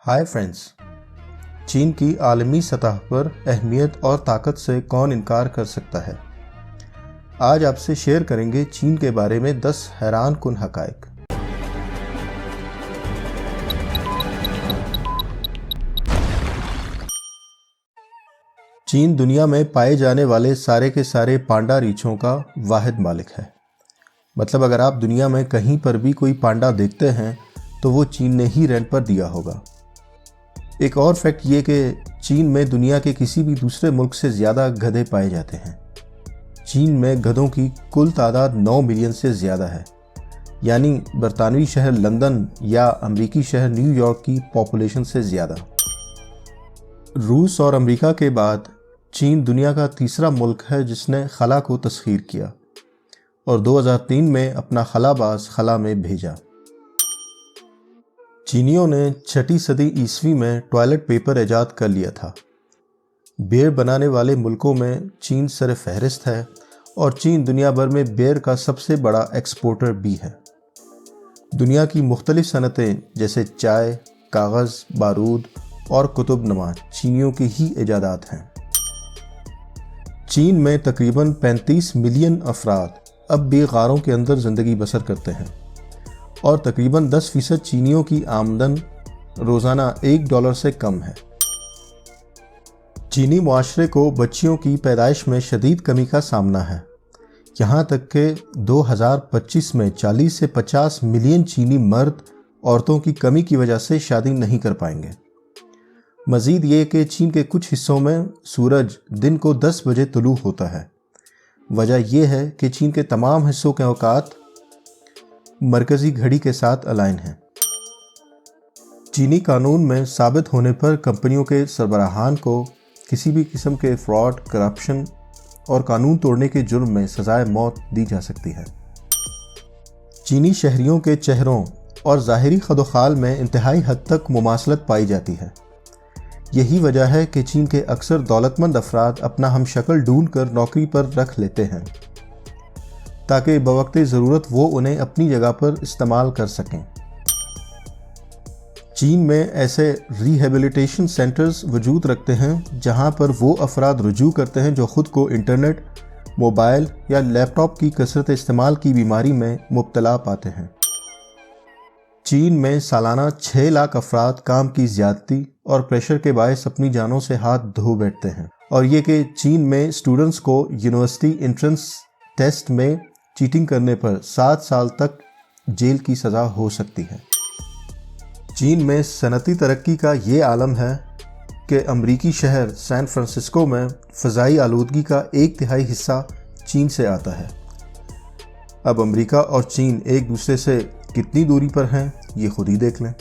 Hi friends, चीन की आलमी सतह पर अहमियत और ताकत से कौन इनकार कर सकता है। आज आपसे शेयर करेंगे चीन के बारे में 10 हैरान कुन हक़ाइक़। चीन दुनिया में पाए जाने वाले सारे के सारे पांडा रीछों का वाहिद मालिक है। मतलब अगर आप दुनिया में कहीं पर भी कोई पांडा देखते हैं तो वो चीन ने ही रेंट पर दिया होगा। एक और फैक्ट ये कि चीन में दुनिया के किसी भी दूसरे मुल्क से ज़्यादा गधे पाए जाते हैं। चीन में गधों की कुल तादाद 9 मिलियन से ज़्यादा है, यानी बरतानवी शहर लंदन या अमेरिकी शहर न्यूयॉर्क की पॉपुलेशन से ज़्यादा। रूस और अमेरिका के बाद चीन दुनिया का तीसरा मुल्क है जिसने खला को तस्खीर किया और 2003 में अपना खलाबाज खला में भेजा। चीनियों ने 6वीं सदी ईस्वी में टॉयलेट पेपर ईजाद कर लिया था। बियर बनाने वाले मुल्कों में चीन सर फहरिस्त है और चीन दुनिया भर में बियर का सबसे बड़ा एक्सपोर्टर भी है। दुनिया की मुख्तलिफ सनतें जैसे चाय, कागज़, बारूद और कुतुबनुमा चीनियों की ही इजादात हैं। चीन में तकरीबन 35 मिलियन अफराद अब भी गारों के अंदर ज़िंदगी बसर करते हैं और तकरीबन 10% चीनियों की आमदन रोज़ाना $1 से कम है। चीनी मुआशरे को बच्चियों की पैदाइश में शदीद कमी का सामना है। यहाँ तक कि 2025 में 40 से 50 मिलियन चीनी मर्द औरतों की कमी की वजह से शादी नहीं कर पाएंगे। मज़ीद ये कि चीन के कुछ हिस्सों में सूरज दिन को 10 बजे तुलू होता है। वजह यह है कि चीन के तमाम हिस्सों के औकात मरकज़ी घड़ी के साथ अलाइन है। चीनी कानून में साबित होने पर कंपनियों के सरबराहान को किसी भी किस्म के फ्रॉड, करप्शन और कानून तोड़ने के जुर्म में सजाए मौत दी जा सकती है। चीनी शहरियों के चेहरों और ज़ाहिरी खदोखाल में इंतहाई हद तक मुमासलत पाई जाती है। यही वजह है कि चीन के अक्सर दौलतमंद अफराद अपना हमशक्ल ढूंढ कर नौकरी पर रख लेते हैं ताकि बवक्ते ज़रूरत वो उन्हें अपनी जगह पर इस्तेमाल कर सकें। चीन में ऐसे रिहेबिलिटेशन सेंटर्स वजूद रखते हैं जहां पर वो अफराद रुजू करते हैं जो ख़ुद को इंटरनेट, मोबाइल या लैपटॉप की कसरत इस्तेमाल की बीमारी में मुब्तला पाते हैं। चीन में सालाना 6 लाख अफराद काम की ज़्यादती और प्रेशर के बायस अपनी जानों से हाथ धो बैठते हैं। और ये कि चीन में स्टूडेंट्स को यूनिवर्सिटी एंट्रेंस टेस्ट में चीटिंग करने पर 7 साल तक जेल की सज़ा हो सकती है। चीन में सनती तरक्की का ये आलम है कि अमरीकी शहर सैन फ्रांसिस्को में फ़ज़ाई आलूदगी का 1/3 हिस्सा चीन से आता है। अब अमरीका और चीन एक दूसरे से कितनी दूरी पर हैं ये खुद ही देख लें।